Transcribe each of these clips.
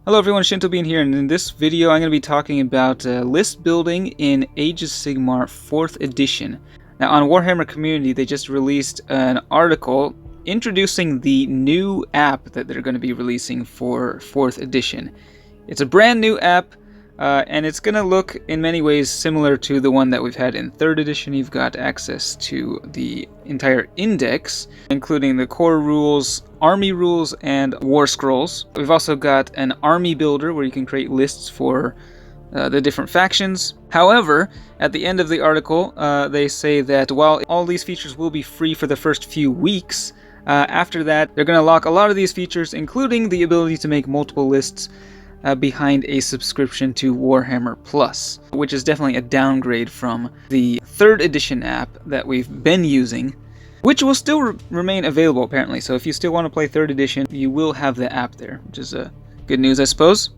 Hello everyone, Shintobean here, and in this video I'm going to be talking about list building in Age of Sigmar 4th edition. Now on Warhammer Community they just released an article introducing the new app that they're going to be releasing for 4th edition. It's a brand new app, and it's going to look in many ways similar to the one that we've had in 3rd edition. You've got access to the entire index, including the core rules, army rules, and war scrolls. We've also got an army builder where you can create lists for the different factions. However, at the end of the article, they say that while all these features will be free for the first few weeks, after that, they're going to lock a lot of these features, including the ability to make multiple lists behind a subscription to Warhammer Plus, which is definitely a downgrade from the 3rd edition app that we've been using, which will still remain available apparently. So if you still want to play 3rd edition, you will have the app there, which is good news, I suppose.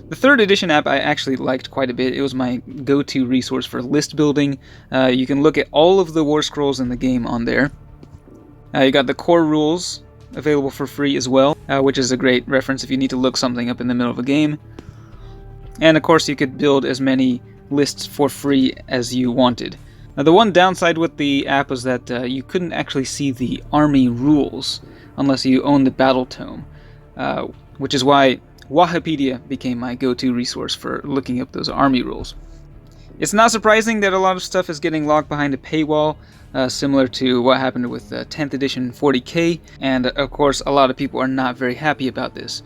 The 3rd edition app I actually liked quite a bit. It was my go-to resource for list building. You can look at all of the war scrolls in the game on there. You got the core rules available for free as well, which is a great reference if you need to look something up in the middle of a game. And of course you could build as many lists for free as you wanted. Now the one downside with the app was that you couldn't actually see the army rules unless you own the battle tome, which is why Wahapedia became my go-to resource for looking up those army rules. It's not surprising that a lot of stuff is getting locked behind a paywall, similar to what happened with 10th edition 40k, and of course a lot of people are not very happy about this.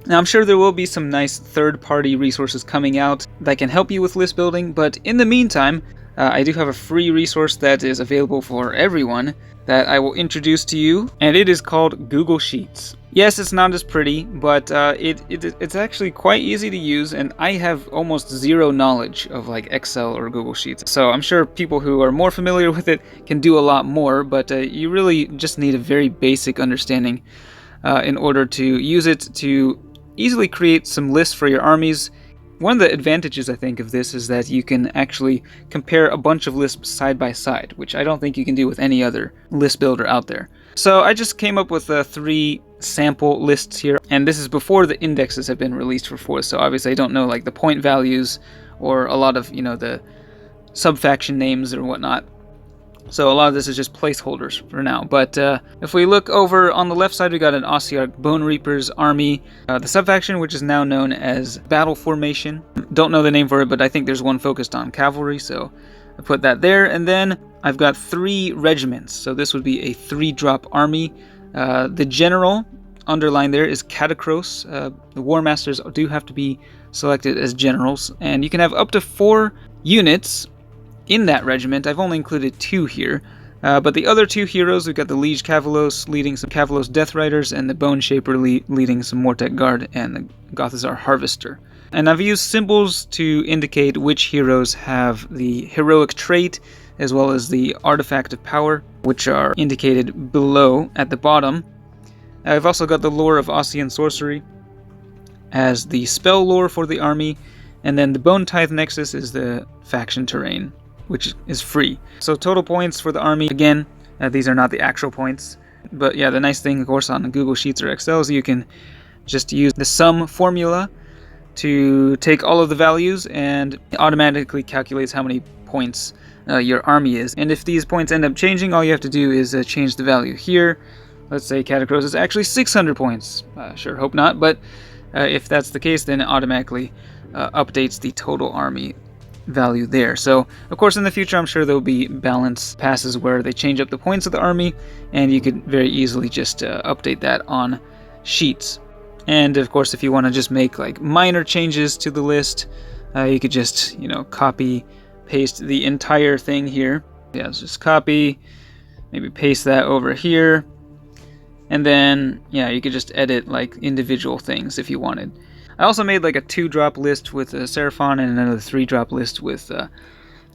Now I'm sure there will be some nice third-party resources coming out that can help you with list building, but in the meantime, I do have a free resource that is available for everyone that I will introduce to you, and it is called Google Sheets. Yes, it's not as pretty, but it's actually quite easy to use, and I have almost zero knowledge of like Excel or Google Sheets. So I'm sure people who are more familiar with it can do a lot more, but you really just need a very basic understanding in order to use it to easily create some lists for your armies. One of the advantages, I think, of this is that you can actually compare a bunch of lists side by side, which I don't think you can do with any other list builder out there. So I just came up with 3 sample lists here, and this is before the indexes have been released for 4th, so obviously I don't know like the point values or a lot of, the sub-faction names or whatnot. So a lot of this is just placeholders for now. But if we look over on the left side, we got an Ossiarch Bone Reapers army. The sub-faction, which is now known as Battle Formation. Don't know the name for it, but I think there's one focused on cavalry, so I put that there. And then I've got 3 regiments. So this would be a 3-drop army. The general underlined there is Catacross. The War Masters do have to be selected as generals. And you can have up to 4 units in that regiment. I've only included 2 here, but the other 2 heroes, we've got the Liege Cavalos leading some Cavalos Death Riders, and the Bone Shaper leading some Mortek Guard and the Gothazar Harvester. And I've used symbols to indicate which heroes have the heroic trait as well as the artifact of power, which are indicated below at the bottom. I've also got the lore of Ossian Sorcery as the spell lore for the army, and then the Bone Tithe Nexus is the faction terrain, which is free. So total points for the army, again, these are not the actual points, but yeah, the nice thing of course on Google Sheets or Excel is you can just use the sum formula to take all of the values and it automatically calculates how many points your army is. And if these points end up changing, all you have to do is change the value here. Let's say Catacross is actually 600 points. Sure, hope not, but if that's the case, then it automatically updates the total army value there. So of course in the future I'm sure there'll be balance passes where they change up the points of the army, and you could very easily just update that on sheets. And of course if you want to just make like minor changes to the list, you could just copy paste the entire thing here. Yeah, let's just copy, maybe paste that over here, and then yeah, you could just edit like individual things if you wanted. I also made like a 2-drop list with Seraphon and another 3-drop list with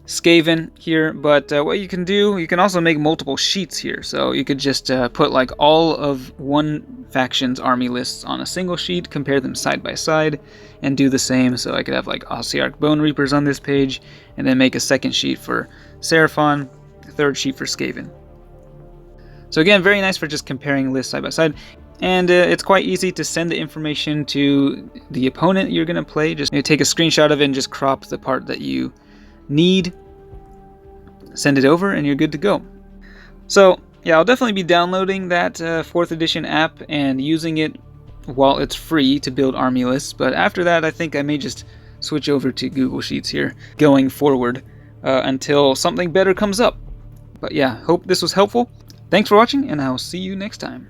Skaven here, but what you can do, you can also make multiple sheets here. So you could just put like all of one faction's army lists on a single sheet, compare them side by side, and do the same. So I could have like Ossiarch Bone Reapers on this page, and then make a 2nd sheet for Seraphon, a 3rd sheet for Skaven. So again, very nice for just comparing lists side by side. And it's quite easy to send the information to the opponent you're going to play. Just take a screenshot of it and just crop the part that you need. Send it over and you're good to go. So yeah, I'll definitely be downloading that 4th edition app and using it while it's free to build army lists. But after that, I think I may just switch over to Google Sheets here going forward until something better comes up. But yeah, hope this was helpful. Thanks for watching, and I'll see you next time.